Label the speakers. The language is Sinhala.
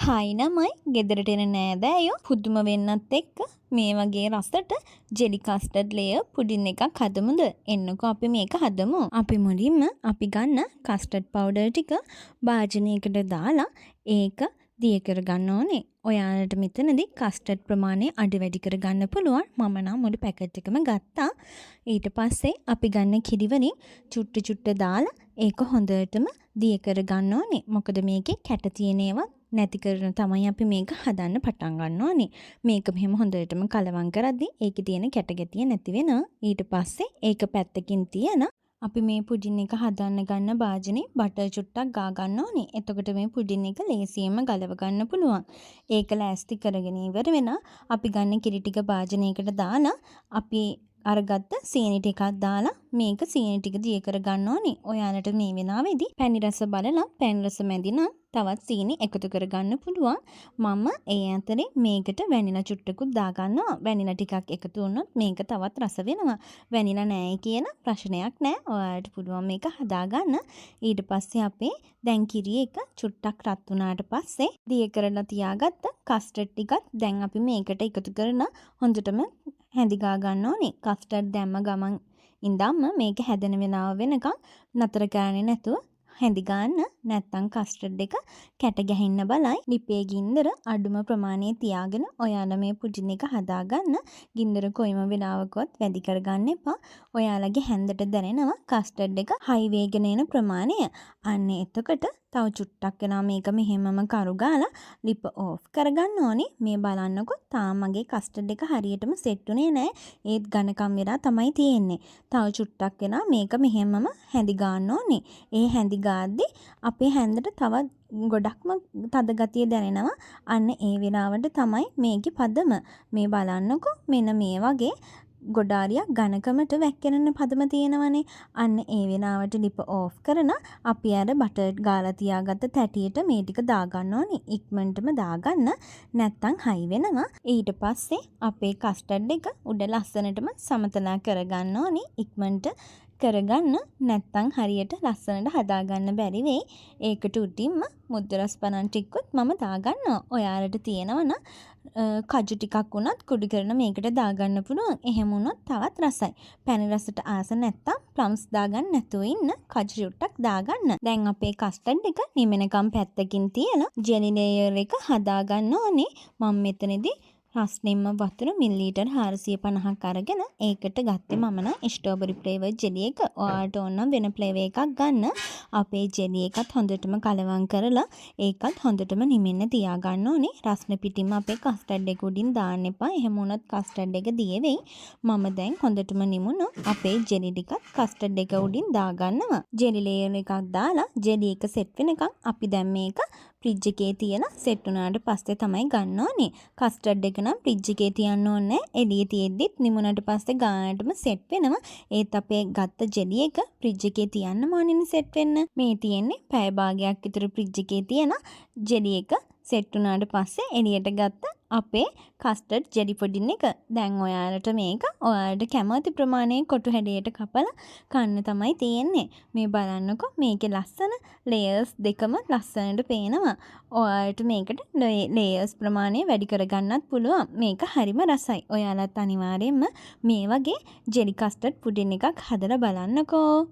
Speaker 1: හයි නමයි ගෙදරට එන නෑදෑයෝ පුදුම වෙන්නත් එක්ක මේ වගේ රසට ජෙලි කස්ටඩ් ලේයර් පුඩින් එකක් හදමුද? එන්නකෝ අපි මේක හදමු. අපි මුලින්ම අපි ගන්න කස්ටඩ් පවුඩර් ටික භාජනයකට දාලා ඒක දිය කරගන්න ඕනේ. ඔයාලට මෙතනදී කස්ටඩ් ප්‍රමාණය අඩු වැඩි කරගන්න පුළුවන්. මම නම් මුළු පැකට් එකම ගත්තා. ඊට පස්සේ අපි ගන්න කිරි වලින් චුට්ටු චුට්ටු දාලා ඒක හොඳටම දිය කරගන්න ඕනේ. මොකද මේකේ කැට තියෙන ඒවා නැති කරන තමයි අපි මේක හදන්න පටන් ගන්න ඕනේ. මේක මෙහෙම හොඳටම කලවම් කරද්දී ඒකේ තියෙන කැට ගැතිය නැති වෙනවා. ඊට පස්සේ ඒක පැත්තකින් තියන අපි මේ පුඩින් එක හදන්න ගන්න භාජනේ බටර් චුට්ටක් ගා ගන්න ඕනේ. එතකොට මේ පුඩින් එක ලේසියෙන්ම ගලව ගන්න පුළුවන්. ඒක ලෑස්ති කරගෙන ඉවර වෙන අපි ගන්න කිරි ටික භාජනයකට දාලා අපි අරගත්ත සීනි ටිකක් දාලා මේක සීනි ටික දිය කර ගන්න ඕනේ. ඔයාලට මේ වෙලාවේදී පැණි රස බලලා පැණි රස මැදි නම් තවත් සීනි එකතු කරගන්න පුළුවන්. මම ඒ අතරේ මේකට වැනිලා චුට්ටකුත් දාගන්නවා. වැනිලා ටිකක් එකතු වුණොත් මේක තවත් රස වෙනවා. වැනිලා නැහැ කියන ප්‍රශ්නයක් නැහැ. ඔයාලට පුළුවන් මේක හදාගන්න. ඊට පස්සේ අපේ දැන් කිරි එක චුට්ටක් රත් වුණාට පස්සේ දිය කරලා තියාගත්ත කස්ටර්ඩ් ටිකත් දැන් අපි මේකට එකතු කරන හොඳටම හැඳිගා ගන්න ඕනේ. කස්ටර්ඩ් දැම්ම ගමන් ඉඳන්ම මේක හැදෙන වෙලාව වෙනකන් නතර කරන්නේ නැතුව හැඳි ගන්න. නැත්තම් කස්ටර්ඩ් එක කැට ගැහෙන්න බලයි. ලිපේ ගින්දර අඩුම ප්‍රමාණයේ තියාගෙන ඔයාලා මේ පුඩින් එක හදාගන්න. ගින්දර කොයිම වෙලාවකවත් වැඩි කරගන්න එපා. ඔයාලගේ හැන්දට දැනෙනවා කස්ටර්ඩ් එක හයි වේගෙන එන ප්‍රමාණය. අන්න එතකොට තව චුට්ටක් වෙනවා මේක මෙහෙමම කරු ගාලා ලිප ඕෆ් කරගන්න ඕනේ. මේ බලන්නකො තාම මගේ කස්ටර්ඩ් එක හරියටම සෙට් උනේ නැහැ. ඒත් ඝනකම් වෙලා තමයි තියෙන්නේ. තව චුට්ටක් වෙනවා මේක මෙහෙමම හැඳි ගන්න ඕනේ. ඒ හැඳි ගාද්දී අපේ හැන්දට තවත් ගොඩක්ම තද ගතිය දැනෙනවා. අන්න ඒ වෙලාවට තමයි මේකේ පදම. මේ බලන්නකො මෙන්න මේ වගේ ගොඩාරියක් ඝනකමට වැක්කෙනන පදම තියෙනවනේ. අන්න ඒ වෙලාවට ලිප ඕෆ් කරන අපි අර බටර් ගාලා තියාගත්ත තැටියට මේ ටික දාගන්න ඕනේ. ඉක්මනටම දාගන්න නැත්තම් හයි වෙනවා. ඊට පස්සේ අපේ කස්ටර්ඩ් එක උඩ ලස්සනටම සමතලා කරගන්න ඕනේ. ඉක්මනට කරගන්න නැත්තම් හරියට ලස්සනට හදාගන්න බැරි වෙයි. ඒකට උඩින්ම මුද්ද රස් පනන් ටිකකුත් මම දාගන්නවා. ඔයාලට තියෙනවනම් කජු ටිකක් උනත් කුඩු කරන මේකට දාගන්න පුළුවන්. එහෙම වුණොත් තවත් රසයි. පැණි රසට ආස නැත්තම් ප්ලම්ස් දාගන්න නැතුව ඉන්න කජු චුට්ටක් දාගන්න. දැන් අපේ කස්ටර්ඩ් එක නිමෙනකම් පැත්තකින් තියලා ජෙලි ලේයර් එක හදාගන්න ඕනේ. මම මෙතනදී රස්නෙම්ම වතුර මිලිලීටර් 450ක් අරගෙන ඒකට ගත්තේ මම නම් ස්ට්‍රෝබෙරි ෆ්ලේවර් ජෙලි එක. ඔයාලට ඕන නම් වෙන ෆ්ලේවර් එකක් ගන්න. අපේ ජෙලි එකත් හොඳටම කලවම් කරලා ඒකත් හොඳටම නිමෙන්න තියාගන්න ඕනේ. රස්න පිටින්ම අපේ කස්ටර්ඩ් එක උඩින් දාන්න එපා. එහෙම වුණොත් කස්ටර්ඩ් එක දිය වෙයි. මම දැන් හොඳටම නිමුණු අපේ ජෙලි ටිකත් කස්ටර්ඩ් එක උඩින් දාගන්නවා. ජෙලි ලේයර් එකක් දාලා ජෙලි එක සෙට් වෙනකන් අපි දැන් මේක ෆ්‍රිජ් එකේ තියලා සෙට් වුණාට පස්සේ තමයි ගන්න ඕනේ. කස්ටර්ඩ් එක නම් ෆ්‍රිජ් එකේ තියන්න ඕනේ නැහැ. එළියේ තියෙද්දිත් නිමුණාට පස්සේ ගානටම සෙට් වෙනවා. ඒත් අපේ ගත්ත ජෙලි එක ෆ්‍රිජ් එකේ තියන්නම ඕනේ සෙට් වෙන්න. මේ තියෙන්නේ පැය භාගයක් විතර ෆ්‍රිජ් එකේ තියන ජෙලි එක සෙට් වුණාට පස්සේ එළියට ගත්ත අපේ කස්ටර්ඩ් ජෙලි පුඩින් එක. දැන් ඔයාලට මේක ඔයාලට කැමති ප්‍රමාණයේ කොටු හැඩයට කපලා කන්න තමයි තියෙන්නේ. මේ බලන්නකො මේකේ ලස්සන ලේයර්ස් දෙකම ලස්සනට පේනවා. ඔයාලට මේකට ලේයර්ස් ප්‍රමාණය වැඩි කරගන්නත් පුළුවන්. මේක හරිම රසයි. ඔයාලත් අනිවාර්යයෙන්ම මේ වගේ ජෙලි කස්ටර්ඩ් පුඩින් එකක් හදලා බලන්නකෝ.